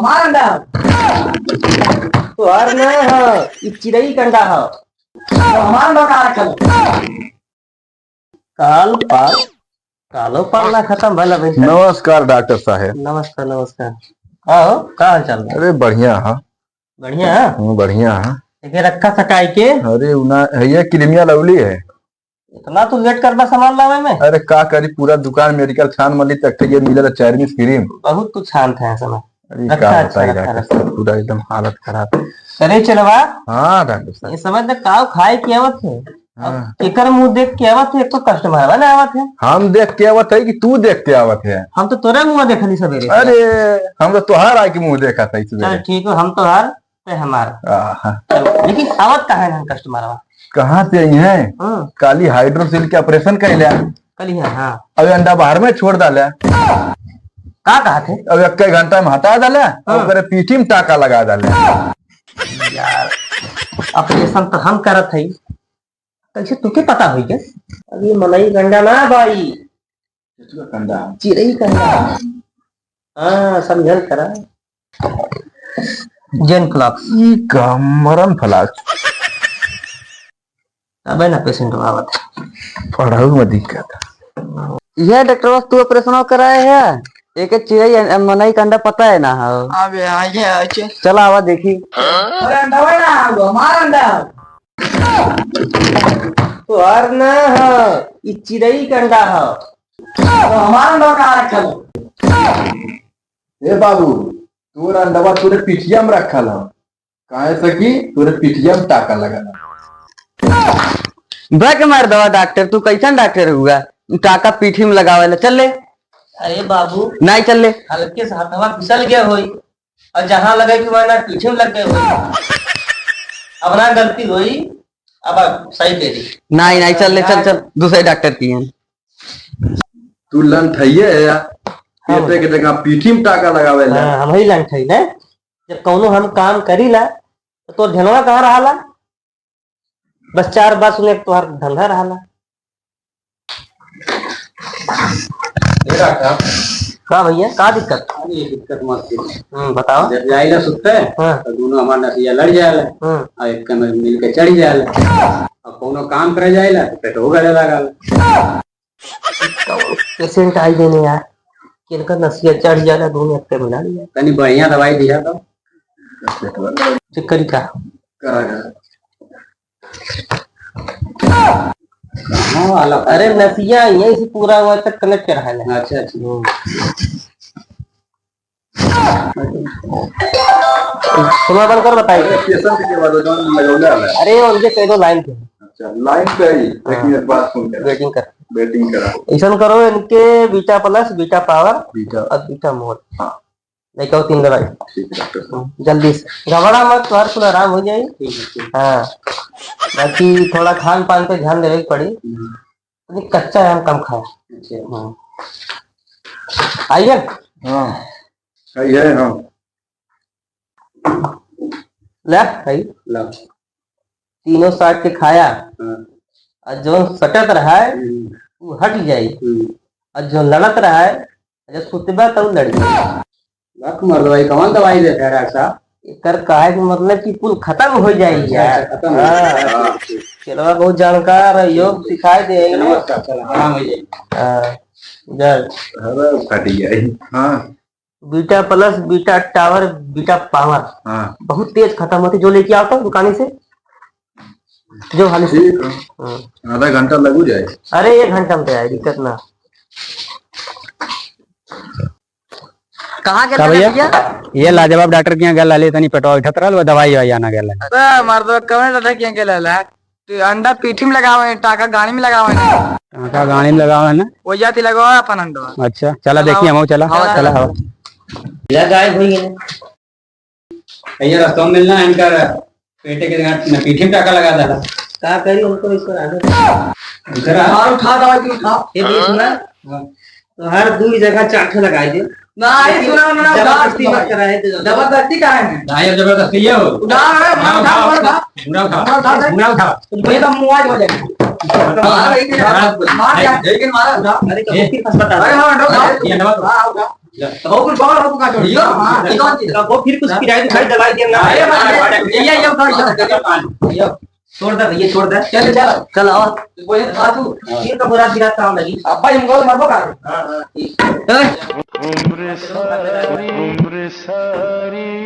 हमारा अंडा तो हर ना है चिड़ई का अंडा है तो हमारा अंडा कहाँ रखल काल पाल कालो पालना खत्म भला भाई। नमस्कार डॉक्टर साहब। नमस्कार नमस्कार। आओ का हाल चाल है? अरे बढ़िया है। बढ़िया है। बढ़िया है। देखे रखा सटाई के। अरे उना ये क्रीमिया लवली है। इतना तो लेट करना सामान लावे में। अरे का करी पूरा दुकान मेडिकल छान मली तक ये मिलल चाइनीज क्रीम। बहुत कुछ छान था समय। अरे का बताई डॉक्टर साहब पूरा एकदम हालत खराब। करे चलवा। हाँ डॉक्टर साहब। ये समझ ले काव खाए की आवत है। हाँ। एकर मुंह देख के आवत है। एक तो कस्टमर है ना आवत है। हम देख के आवत है कि तू देख के आवत है? हम तो तोरे मुंह देखली सवेरे। अरे हम तो तुहार आके के मुंह देखा था इसमें। चल ठीक है हम तो हार ते हमार। लेकिन आवत कहाँ है कस्टमर? कहाँ से आई है? काली हाइड्रोसिल के ऑपरेशन कर लिया कल ही। हाँ अभी अंडा बाहर में छोड़ डाला। का कहा थे? अब एक घंटा में हटा डाला और पीठी में टाका लगा डाला। यार ऑपरेशन तो हम करत है कैसे तुके पता हुई क्या? अब ये मलाई गंडा ना भाई चिड़ई का। हाँ समझल करा जेन फ्लक्स मरन फ्लाक्स। अब ना पेशेंट आवत पढ़ाऊ में दिक्कत। यह डॉक्टर बस तू ऑपरेशन कराए है एक चिड़ई मनई का अंडा पता है ना? अबे आइए चला आवा देखी। अरे अंडा है ना हमारा अंडा तो हर ना है ये चिड़ई का अंडा है तो हमारा अंडा कहाँ रखल? ए बाबू तोरा अंडा तोरे पिठिया में रखल है काहे से कि तोरे पिठिया में टाका लगा। बैक मार दवा डॉक्टर तू कैसा डॉक्टर हुआ टाका पीठी में लगावे चल ले। अरे बाबू नहीं चल ले हल्के से हथवा फिसल गया होई और जहां लगे कि वहां पीछे में लग गए होई। अब ना गलती हुई अब सही दे दी। नहीं नहीं चल ले चल चल दूसरे डॉक्टर की है। तू लंठइये है या पेटे के जगह पीठी में टाका लगावे ला। हां हम ही लंठई ना जब कौनो हम काम करीला तो ध्यानवा कहां रहाला बस चार बात सुने तोहर धंधा रहाला। का भैया का दिक्कत? ये दिक्कत मत बताओ। जब जाइला सुते तो दोनों हमार नसिया लड़ जाएला और एक में मिल के चढ़ जाएला और कोनो काम करे जाइला तो पेट हो गले लागल। पेशेंट आई देने यार किनका नसिया चढ़ जाला दोनों एक पे मिला लिया। तनी बढ़िया दवाई दिया तो चेक करी का करा। हां अलग। अरे नसिया यहीं से पूरा वहां तक कनेक्ट कर रहा है। अच्छा अच्छा सुना बंद कर बताइए। पेशेंट के बाद जौन लगौले वाला। अरे उनके कई दो लाइन पे। अच्छा लाइन पे ही एक मिनट बाद फोन कर वेटिंग करा। ऐसा करो इनके beta plus beta power beta और बीटा मोड। हां नहीं कहो 3 दवाई ठीक है डॉक्टर जल्दी से घबरा मत तुम्हारा कुल आराम हो जाए। हाँ बाकी थोड़ा खान पान पे ध्यान देने की पड़ी कच्चा आम कम खाए। आइए। हाँ सही है। हाँ ले भाई ला तीनों साट के खाया और जो सटत रहा है वो हट जाये और जो लड़त रहा है जब सुतबा तो लड़ जाए। लक मर दवाई कौन दवाई देते हैं डॉक्टर साहब? कर कहा कि मतलब कि कुल खत्म हो जाएगी यार। खत्म हो जाएगा। चलो बहुत जानकार योग सिखाई देंगे। नमस्कार चलो आराम हो जाए। अरे फट गया। हाँ beta plus beta tower beta power हाँ बहुत तेज खत्म होती जो लेके आता दुकानी से जो हाल से। आधा घंटा लगू जाए। अरे 1 घंटा में तो आए दिक्कत ना। कहाँ गया भैया? ये लाजवाब डॉक्टर के यहाँ गल लाली तनी पेटवा उठत रहल दवाई वाई आना गेल मर्द कौन डॉक्टर के यहाँ गेला तो अंडा पीठी में लगावे टाका गाड़ी में लगावे टाका गाड़ी में लगावे ना वो जाती लगावा अपन अंडा। अच्छा चला देखिए हम चला चला हवा गायब हो गई। भैया रास्ता में मिलना है इनका पेटे के जगह पीठी में टाका लगा डाला। क्या करी उनको इस पर आगे उठा दवाई उठा ये भी सुना तो हर दूर जगह चाटे लगाई दे ना ये सुना ना जबरदस्ती मत कराए जबरदस्ती का है भाई जबरदस्ती है हो उठा ये तो मुआज हो जाएगा। मार लेकिन मारा उठा। अरे तो किस अस्पताल अरे हां उठा हो कुछ बाहर हो का छोड़ियो वो फिर कुछ किराए दिखाई दवाई दे ना ये छोड़ दे भैया छोड़ दे चल चल चल आओ बोले तू फिर का बुरा गिरा काम लगी अब्बा हम गोल मारबो का हां हां